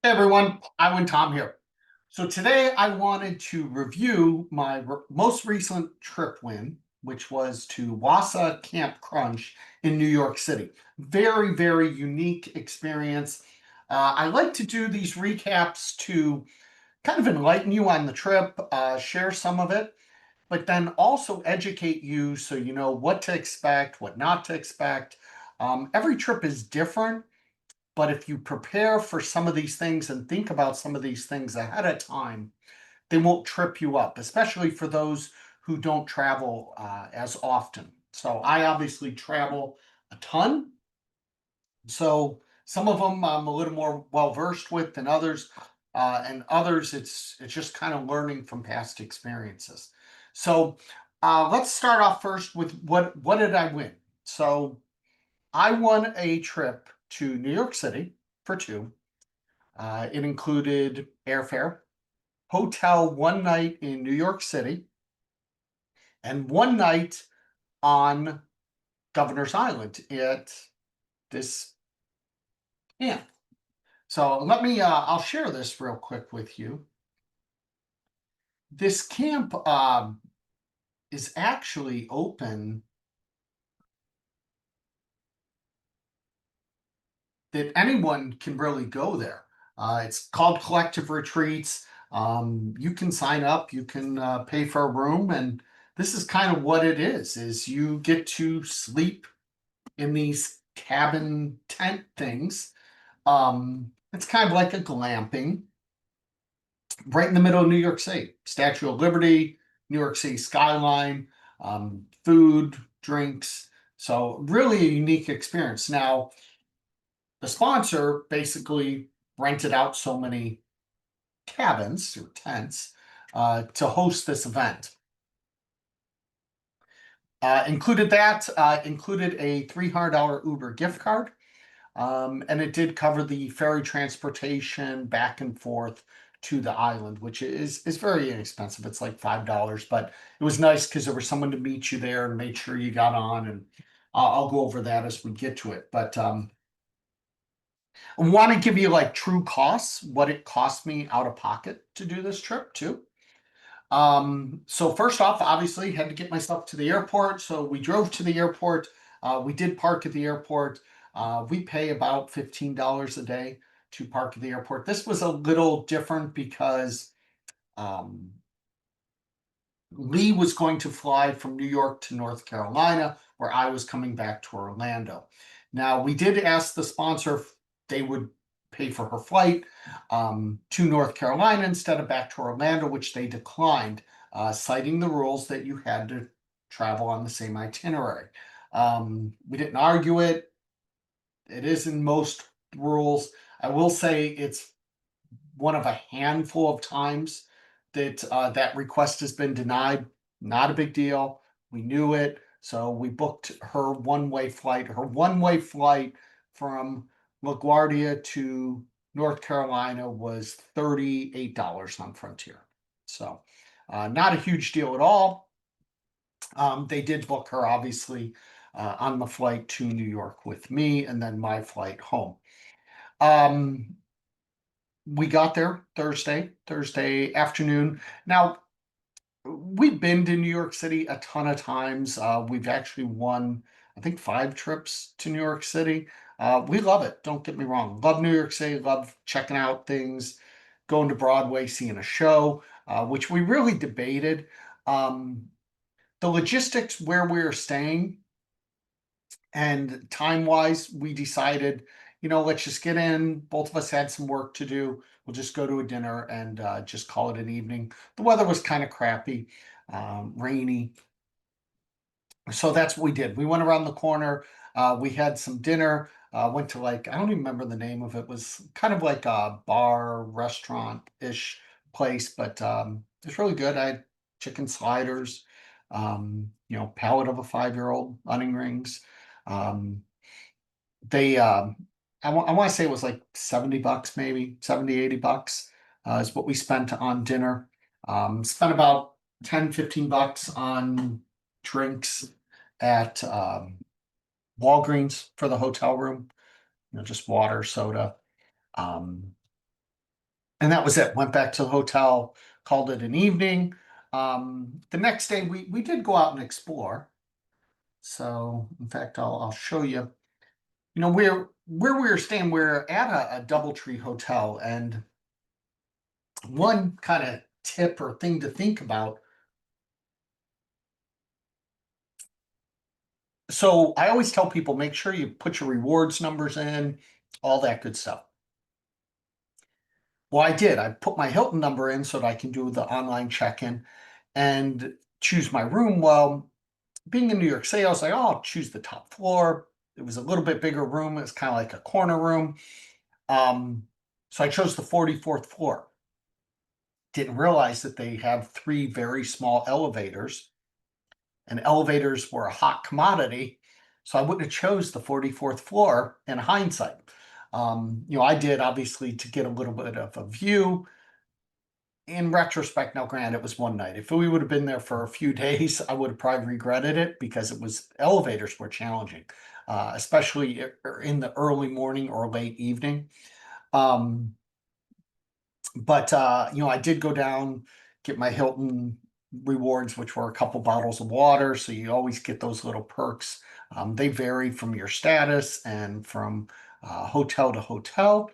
Hey everyone, Iwan Tom here. So today I wanted to review my most recent trip win, which was to Wasa Camp Crunch in New York City. Very, very unique experience. I like to do these recaps to kind of enlighten you on the trip, share some of it, but then also educate you so you know what to expect, what not to expect. Every trip is different. But if you prepare for some of these things and think about some of these things ahead of time, they won't trip you up, especially for those who don't travel as often. So I obviously travel a ton. So some of them I'm a little more well versed with than others, and others it's just kind of learning from past experiences. So let's start off first with what did I win? So I won a trip to New York City for two. It included airfare, hotel one night in New York City, and one night on Governor's Island at this camp. So I'll share this real quick with you. This camp is actually open that anyone can really go there. It's called Collective Retreats. You can sign up, you can pay for a room, and this is kind of what it is you get to sleep in these cabin tent things. It's kind of like a glamping right in the middle of New York City. Statue of Liberty, New York City skyline, food, drinks. So really a unique experience. Now, the sponsor basically rented out so many cabins or tents to host this event. Included a $300 Uber gift card, and it did cover the ferry transportation back and forth to the island, which is very inexpensive. It's like $5, but it was nice because there was someone to meet you there and make sure you got on. And I'll go over that as we get to it. But I want to give you like true costs, what it cost me out of pocket to do this trip too. So first off, obviously had to get myself to the airport. So we drove to the airport. We did park at the airport. We pay about $15 a day to park at the airport. This was a little different because um, Lee was going to fly from New York to North Carolina, where I was coming back to Orlando. Now, we did ask the sponsor if they would pay for her flight to North Carolina instead of back to Orlando, which they declined, citing the rules that you had to travel on the same itinerary. We didn't argue it. It is in most rules. I will say it's one of a handful of times that that request has been denied. Not a big deal. We knew it, so we booked her one-way flight. Her one-way flight from LaGuardia to North Carolina was $38 on Frontier. So, not a huge deal at all. They did book her, obviously, on the flight to New York with me, and then my flight home. Um, we got there Thursday afternoon. Now, we've been to New York City a ton of times. We've actually won, I think, 5 trips to New York City. We love it. Don't get me wrong. Love New York City. Love checking out things, going to Broadway, seeing a show, which we really debated. Um, the logistics where we were staying and time wise, we decided, let's just get in. Both of us had some work to do. We'll just go to a dinner and just call it an evening. The weather was kind of crappy, rainy. So that's what we did. We went around the corner. We had some dinner. Went to like, I don't even remember the name of it. It was kind of like a bar, restaurant ish place, but it's really good. I had chicken sliders, palate of a 5-year-old, onion rings. Um, they I want to say it was like $70 maybe 70-80 bucks is what we spent on dinner. Spent about 10-15 bucks on drinks at Walgreens for the hotel room, just water, soda. um And that was it. Went back to the hotel, called it an evening. The next day we did go out and explore. So in fact, I'll show you. You know, where we were staying, we're at a DoubleTree hotel, and one kind of tip or thing to think about. So I always tell people, make sure you put your rewards numbers in, all that good stuff. Well, I did. I put my Hilton number in so that I can do the online check-in and choose my room. Well, being in New York City, I was like, oh, I'll choose the top floor. It was a little bit bigger room. It was kind of like a corner room. Um, so I chose the 44th floor. Didn't realize that they have three very small elevators, and elevators were a hot commodity. So I wouldn't have chose the 44th floor in hindsight. You know, I did obviously to get a little bit of a view. In retrospect, now granted, it was one night. If we would have been there for a few days, I would have probably regretted it because it was elevators were challenging, especially in the early morning or late evening. Um, but you know, I did go down, get my Hilton rewards, which were a couple bottles of water. So you always get those little perks. They vary from your status and from hotel to hotel.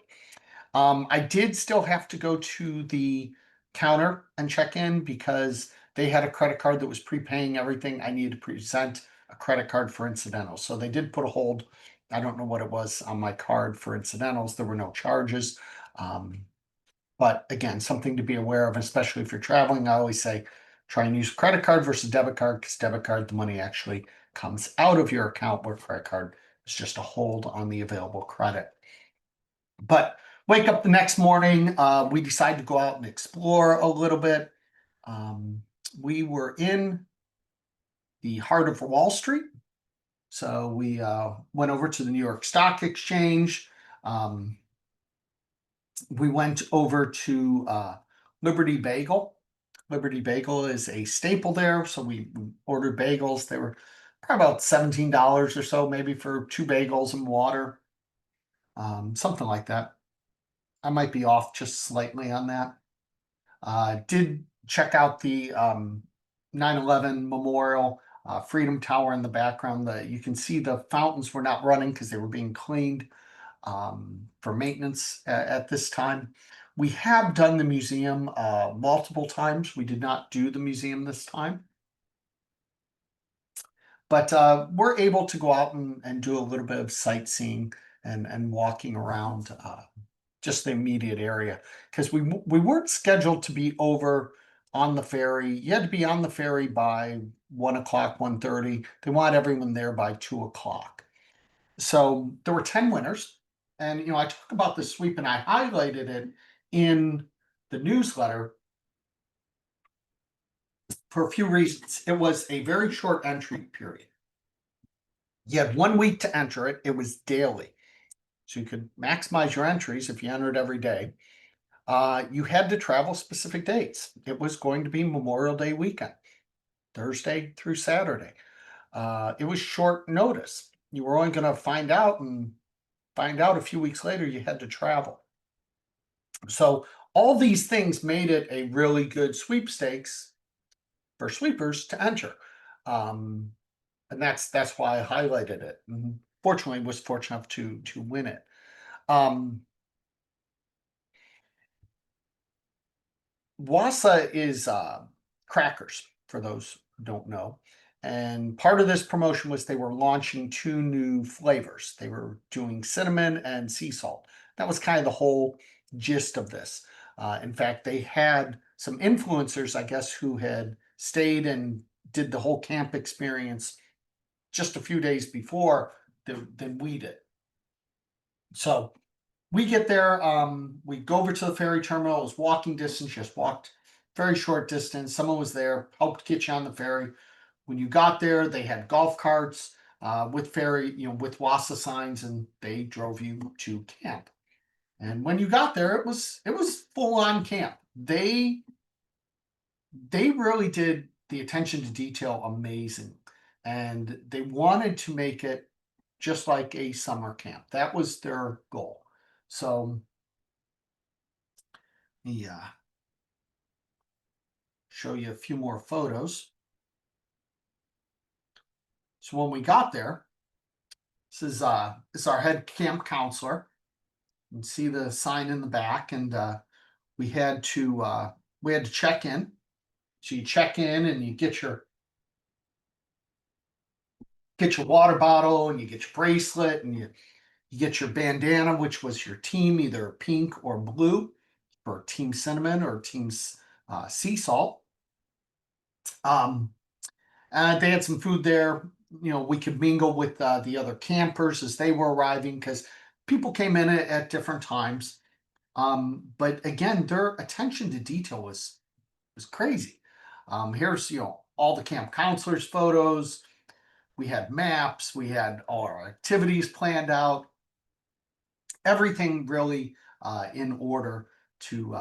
I did still have to go to the counter and check in because they had a credit card that was prepaying everything. I needed to present a credit card for incidentals. So they did put a hold. I don't know what it was on my card for incidentals. There were no charges. But again, something to be aware of, especially if you're traveling. I always say try and use credit card versus debit card because debit card, the money actually comes out of your account, where credit card is just a hold on the available credit. But wake up the next morning, we decided to go out and explore a little bit. Um, we were in the heart of Wall Street. So we went over to the New York Stock Exchange. Um, we went over to Liberty Bagel. Liberty Bagel is a staple there. So we ordered bagels. They were probably about $17 or so, maybe for two bagels and water, something like that. I might be off just slightly on that. Did check out the 9/11 Memorial, Freedom Tower in the background. You can see the fountains were not running because they were being cleaned for maintenance at this time. We have done the museum multiple times. We did not do the museum this time, but we're able to go out and do a little bit of sightseeing and walking around just the immediate area because we weren't scheduled to be over on the ferry. You had to be on the ferry by 1 o'clock, 1:30. They want everyone there by 2 o'clock. So there were 10 winners. And you know, I talk about this sweep and I highlighted it in the newsletter for a few reasons. It was a very short entry period. You had 1 week to enter it. It was daily. So you could maximize your entries if you entered every day. You had to travel specific dates. It was going to be Memorial Day weekend, Thursday through Saturday. It was short notice. You were only going to find out a few weeks later you had to travel. So all these things made it a really good sweepstakes for sweepers to enter. Um, and that's why I highlighted it. And fortunately, was fortunate enough to win it. Um, Wasa is crackers, for those who don't know. And part of this promotion was they were launching two new flavors. They were doing cinnamon and sea salt. That was kind of the whole gist of this. In fact, they had some influencers, I guess, who had stayed and did the whole camp experience just a few days before than we did. So we get there, we go over to the ferry terminal. It was walking distance, just walked very short distance. Someone was there, helped get you on the ferry. When you got there, they had golf carts with ferry, you know, with Wasa signs, and they drove you to camp. And when you got there, it was full on camp. They really did the attention to detail amazing, and they wanted to make it just like a summer camp. That was their goal. So Yeah, show you a few more photos. So when we got there, this is our head camp counselor. You can see the sign in the back, and we had to uh, we had to check in. So you check in and you get your water bottle and you get your bracelet and you get your bandana, which was your team, either pink or blue, for Team Cinnamon or Team Sea Salt. Um, they had some food there. You know, we could mingle with the other campers as they were arriving because people came in at different times. But again, their attention to detail was crazy. Here's all the camp counselors' photos. We had maps. We had all our activities planned out. Everything really in order to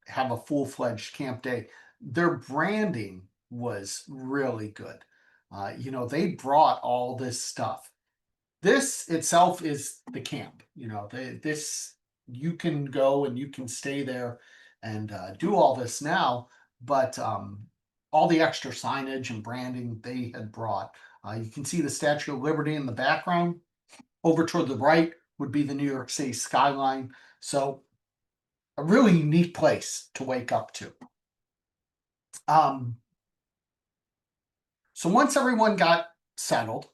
have a full-fledged camp day. Their branding was really good. They brought all this stuff. This itself is the camp. This you can go and you can stay there and do all this now, but all the extra signage and branding they had brought. You can see the Statue of Liberty in the background. Over toward the right would be the New York City skyline. So a really unique place to wake up to. Um, so once everyone got settled,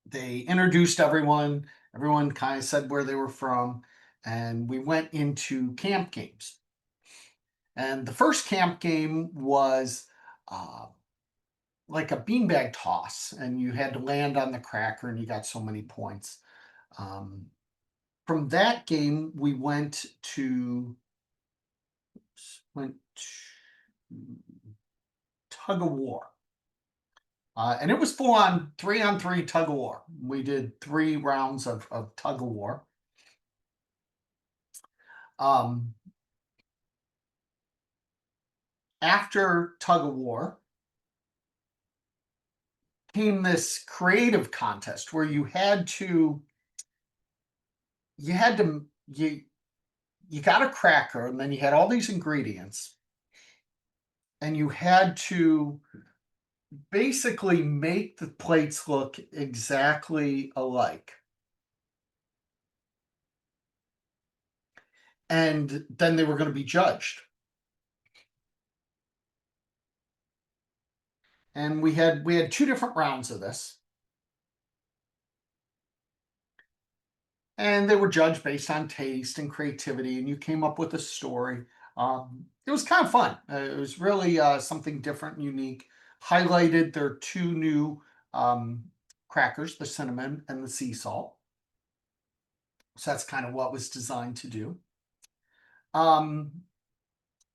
they introduced everyone. Everyone kind of said where they were from, and we went into camp games. And the first camp game was uh, like a beanbag toss, and you had to land on the cracker, and you got so many points. Um, from that game, we went to tug of war. And it was full on three tug of war. We did 3 rounds of tug of war. Um, After tug of war came this creative contest where you got a cracker and then you had all these ingredients and you had to basically make the plates look exactly alike. And then they were going to be judged. And we had 2 different rounds of this. And they were judged based on taste and creativity, and you came up with a story. It was kind of fun. It was really something different and unique. Highlighted their 2 new crackers, the cinnamon and the sea salt. So that's kind of what was designed to do. Um,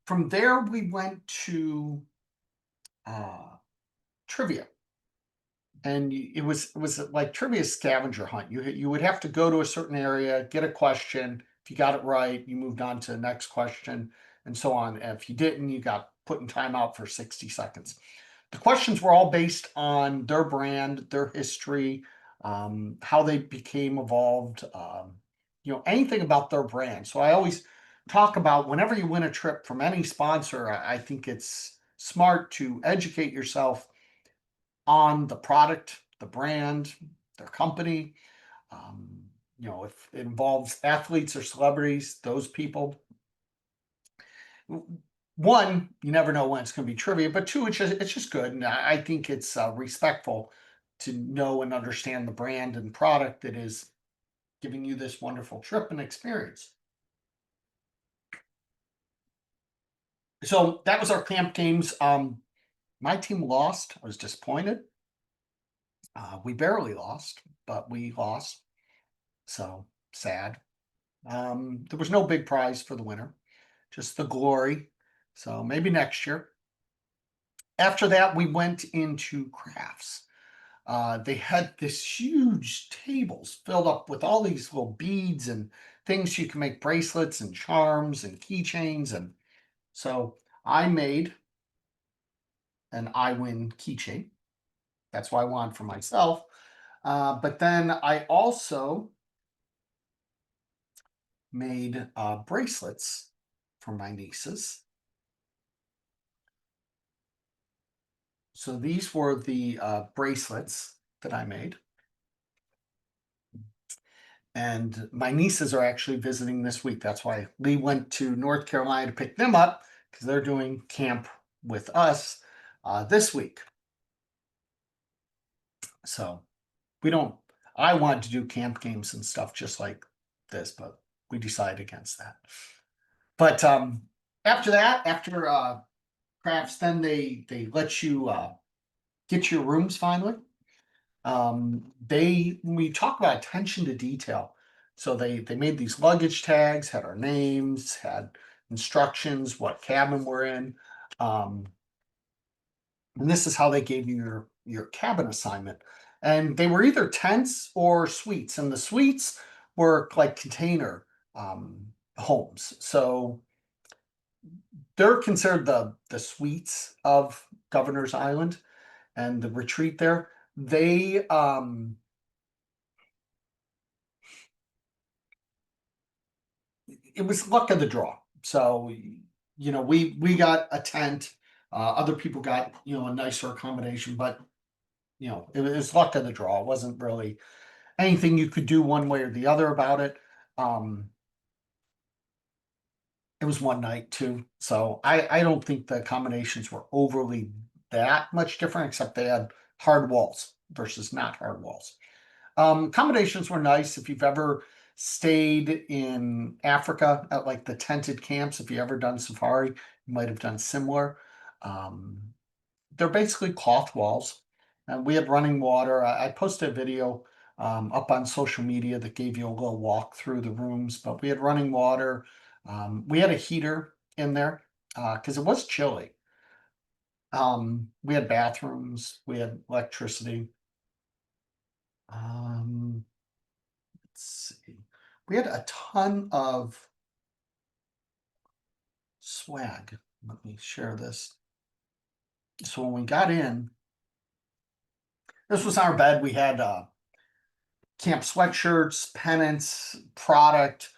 from there, we went to uh, trivia. And it was like trivia scavenger hunt. You would have to go to a certain area, get a question. If you got it right, you moved on to the next question, and so on. And if you didn't, you got put in timeout for 60 seconds. The questions were all based on their brand, their history, how they became evolved, anything about their brand. So I always talk about whenever you win a trip from any sponsor, I think it's smart to educate yourself on the product, the brand, their company. Um, if it involves athletes or celebrities, those people. One, you never know when it's going to be trivia, but two, it's just good, and I think it's respectful to know and understand the brand and product that is giving you this wonderful trip and experience. So that was our camp games. My team lost. I was disappointed. We barely lost, but we lost. So sad. There was no big prize for the winner, just the glory. So maybe next year. After that, we went into crafts. They had this huge tables filled up with all these little beads and things you can make bracelets and charms and keychains. And so I made an I win keychain. That's what I want for myself. But then I also made bracelets for my nieces. So these were the bracelets that I made. And my nieces are actually visiting this week. That's why Lee went to North Carolina to pick them up because they're doing camp with us this week. So we don't, I wanted to do camp games and stuff just like this, but we decided against that. But after that, after crafts, then they let you get your rooms finally. When we talk about attention to detail, so they made these luggage tags, had our names, had instructions, what cabin we're in. Um, and this is how they gave you your cabin assignment. And they were either tents or suites, and the suites were like container homes. So they're considered the suites of Governor's Island and the retreat there. They it was luck of the draw. So we got a tent. Other people got a nicer accommodation, but it was luck of the draw. It wasn't really anything you could do one way or the other about it. Um, it was one night too, so I don't think the accommodations were overly that much different, except they had hard walls versus not hard walls. Accommodations were nice. If you've ever stayed in Africa at like the tented camps, if you ever done safari, you might have done similar. Um, they're basically cloth walls, and we had running water. I posted a video up on social media that gave you a little walk through the rooms, but we had running water. We had a heater in there because it was chilly. We had bathrooms, we had electricity. Um, let's see. We had a ton of swag. Let me share this. So when we got in, this was our bed. We had camp sweatshirts, pennants, product,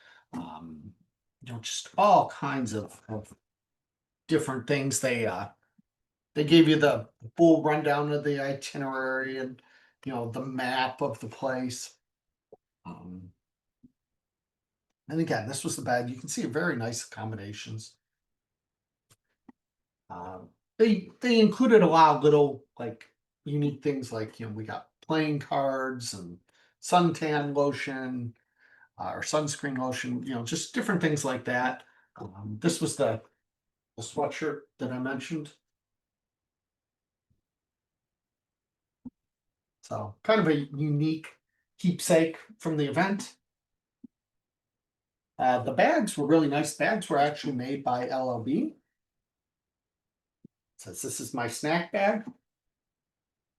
just all kinds of different things. They gave you the full rundown of the itinerary and the map of the place. Um, and again, this was the bed. You can see very nice accommodations. They included a lot of little like unique things like we got playing cards and suntan lotion or sunscreen lotion, just different things like that. This was the sweatshirt that I mentioned. So kind of a unique keepsake from the event. The bags were really nice. Bags were actually made by LLB. Says this is my snack bag.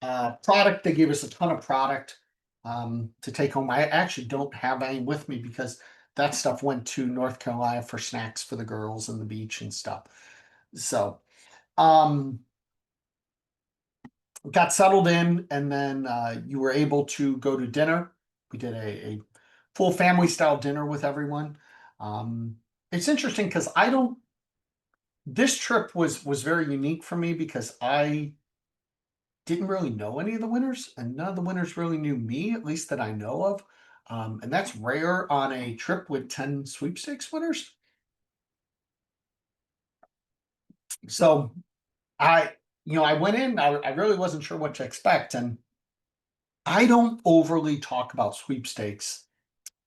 Product, they gave us a ton of product to take home. I actually don't have any with me because that stuff went to North Carolina for snacks for the girls and the beach and stuff. So um got settled in, and then you were able to go to dinner. We did a full family style dinner with everyone. It's interesting because I don't this trip was very unique for me because I didn't really know any of the winners, and none of the winners really knew me, at least that I know of. And that's rare on a trip with 10 sweepstakes winners. So I went in, I really wasn't sure what to expect. And I don't overly talk about sweepstakes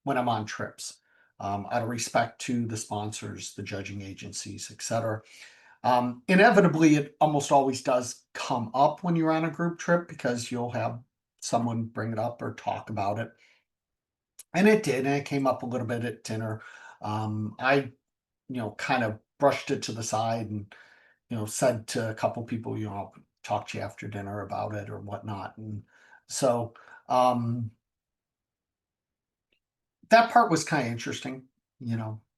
when I'm on trips, out of respect to the sponsors, the judging agencies, etc. Inevitably, it almost always does come up when you're on a group trip because you'll have someone bring it up or talk about it. And it did, and it came up a little bit at dinner. I, kind of brushed it to the side and, said to a couple people, I'll talk to you after dinner about it or whatnot. And so um, that part was kind of interesting.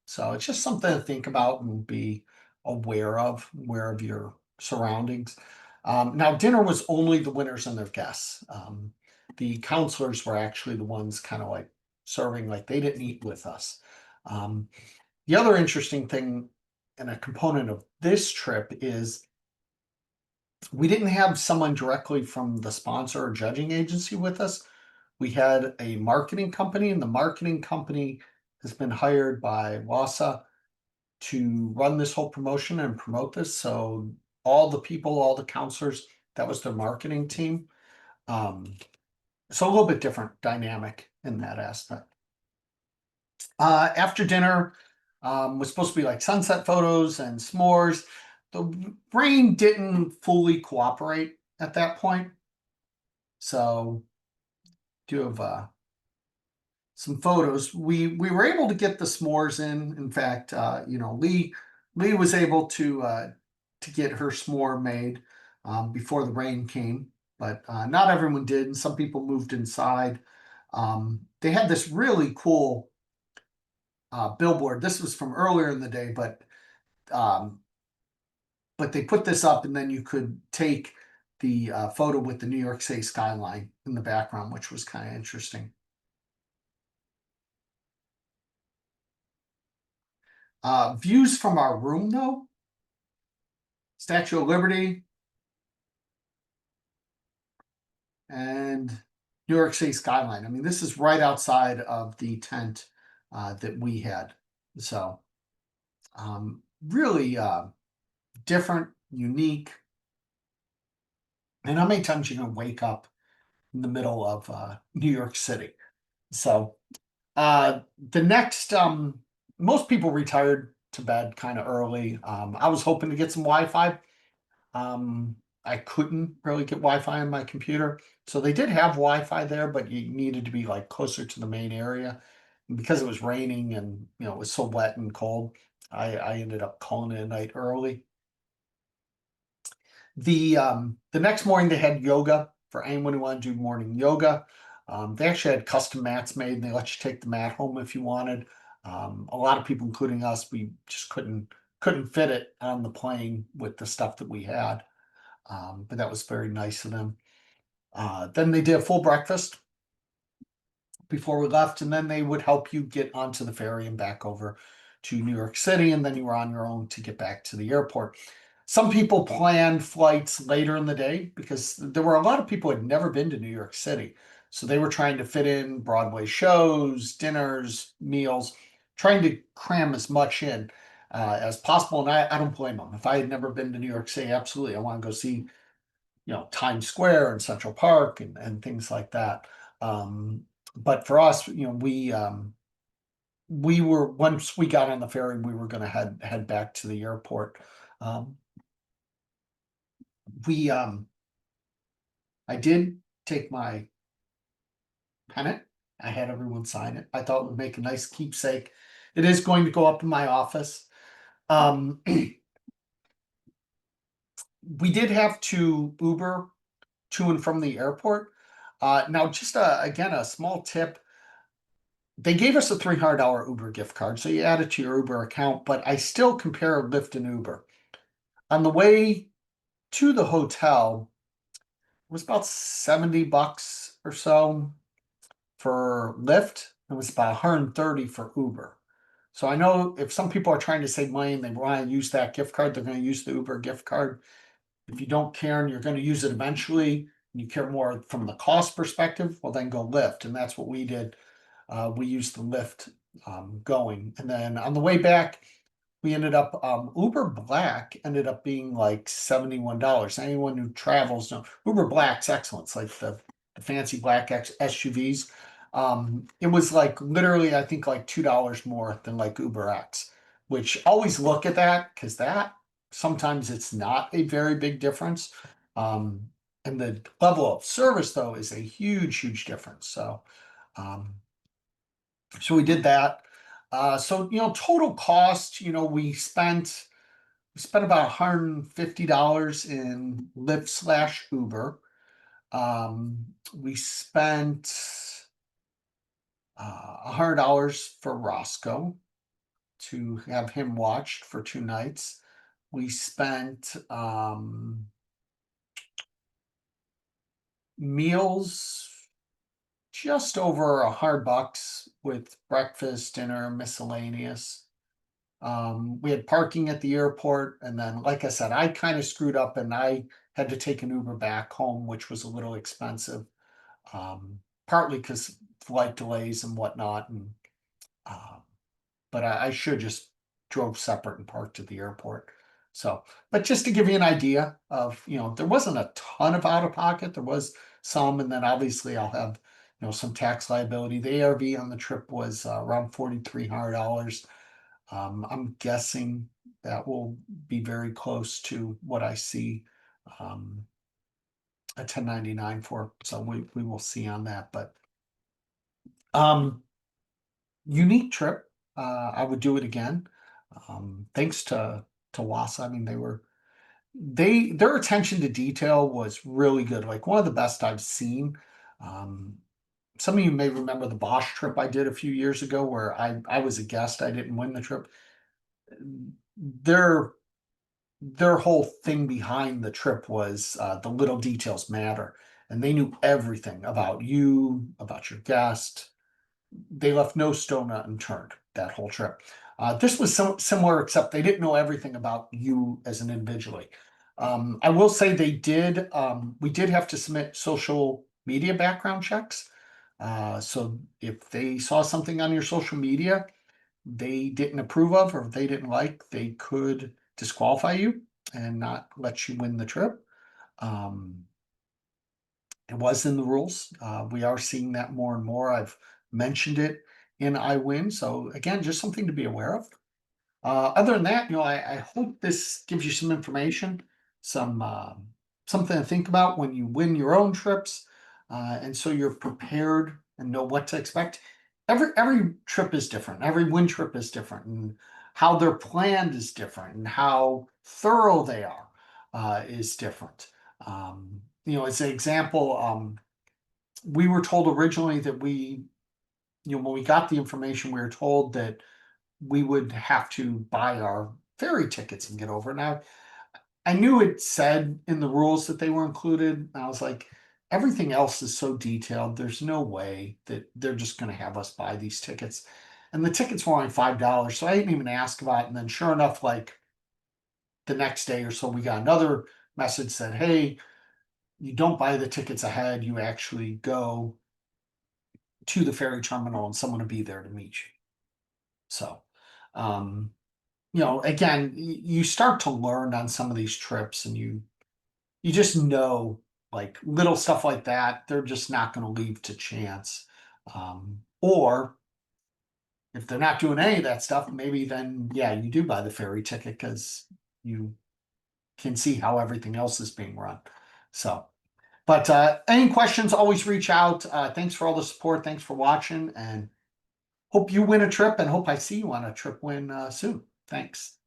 So it's just something to think about and be aware of your surroundings. Now, dinner was only the winners and their guests. The counselors were actually the ones kind of like serving, like they didn't eat with us. The other interesting thing and a component of this trip is we didn't have someone directly from the sponsor or judging agency with us. We had a marketing company, and the marketing company has been hired by Wasa to run this whole promotion and promote this. So all the people, all the counselors, that was their marketing team. So a little bit different dynamic in that aspect. After dinner, was supposed to be like sunset photos and s'mores. The rain didn't fully cooperate at that point. So do have some photos. We were able to get the s'mores in. In fact, Lee was able to get her s'more made before the rain came, but not everyone did, and some people moved inside. They had this really cool billboard. This was from earlier in the day, um, but they put this up, and then you could take the photo with the New York City skyline in the background, which was kind of interesting. Views from our room, though. Statue of Liberty and New York City skyline. I mean, this is right outside of the tent that we had. So, really different, unique. And how many times you're going to wake up in the middle of New York City? So, the next, most people retired to bed kind of early. I was hoping to get some Wi-Fi. I couldn't really get Wi-Fi on my computer. So they did have Wi-Fi there, but you needed to be like closer to the main area. And because it was raining and it was so wet and cold, I ended up calling it a night early. The next morning they had yoga for anyone who wanted to do morning yoga. They actually had custom mats made, and they let you take the mat home if you wanted. A lot of people, including us, we just couldn't fit it on the plane with the stuff that we had. But that was very nice of them. Then they did a full breakfast before we left, and then they would help you get onto the ferry and back over to New York City, and then you were on your own to get back to the airport. Some people planned flights later in the day because there were a lot of people who had never been to New York City. So they were trying to fit in Broadway shows, dinners, meals, trying to cram as much in as possible. And I don't blame them. If I had never been to New York City, absolutely, I want to go see Times Square and Central Park and things like that. But for us, we were once we got on the ferry, we were going to head back to the airport. Um, we I did take my pennant. I had everyone sign it. I thought it would make a nice keepsake. It is going to go up in my office. We did have to Uber to and from the airport. Now, just again, a small tip. They gave us a $300 Uber gift card, so you add it to your Uber account, but I still compare Lyft and Uber. On the way to the hotel, it was about $70 or so for Lyft. It was about 130 for Uber. So I know if some people are trying to save money and they want to use that gift card, they're going to use the Uber gift card. If you don't care and you're going to use it eventually, and you care more from the cost perspective, well, then go Lyft. And that's what we did. We used the Lyft going. And then on the way back, we ended up, Uber Black ended up being like $71. Anyone who travels, know Uber Black's excellent. It's like the fancy black SUVs. It was like literally, I think like $2 more than like Uber X, which always look at that because that sometimes it's not a very big difference. And the level of service though is a huge difference. So we did that. So total cost, we spent about $150 in Lyft/Uber. We spent $100 for Roscoe to have him watched for 2 nights. We spent meals just over $100 with breakfast, dinner, miscellaneous. We had parking at the airport, and then, like I said, I kind of screwed up and I had to take an Uber back home, which was a little expensive. Partly because flight delays and whatnot, and uh, but I should just drove separate and parked at the airport. So, but just to give you an idea of, there wasn't a ton of out of pocket. There was some, and then obviously I'll have, some tax liability. The ARV on the trip was around $4,300. I'm guessing that will be very close to what I see um, a 1099 for. So we will see on that, but um, unique trip. I would do it again. Thanks to Wasa. I mean, their attention to detail was really good. Like one of the best I've seen. Um, some of you may remember the Bosch trip I did a few years ago, where I was a guest. I didn't win the trip. Their their whole thing behind the trip was the little details matter, and they knew everything about you, about your guest. They left no stone unturned that whole trip. This was similar, except they didn't know everything about you as an individual. I will say they did. We did have to submit social media background checks. So if they saw something on your social media they didn't approve of or they didn't like, they could disqualify you and not let you win the trip. Um, it was in the rules. We are seeing that more and more. I've mentioned it in I Win. So again, just something to be aware of. Other than that, I hope this gives you some information, some something to think about when you win your own trips, and so you're prepared and know what to expect. Every trip is different. Every win trip is different, and how they're planned is different, and how thorough they are is different. As an example, we were told originally that when we got the information, we were told that we would have to buy our ferry tickets and get over. Now, I knew it said in the rules that they were included. And I was like, everything else is so detailed. There's no way that they're just going to have us buy these tickets. And the tickets were only $5. So I didn't even ask about it. And then sure enough, like the next day or so, we got another message said, hey, you don't buy the tickets ahead. You actually go to the ferry terminal and someone will be there to meet you. So, um, again, you start to learn on some of these trips and you just know like little stuff like that, they're just not going to leave to chance. Or if they're not doing any of that stuff, maybe then, yeah, you do buy the ferry ticket because you can see how everything else is being run. So, but any questions, always reach out. Thanks for all the support. Thanks for watching and hope you win a trip and hope I see you on a trip win soon. Thanks.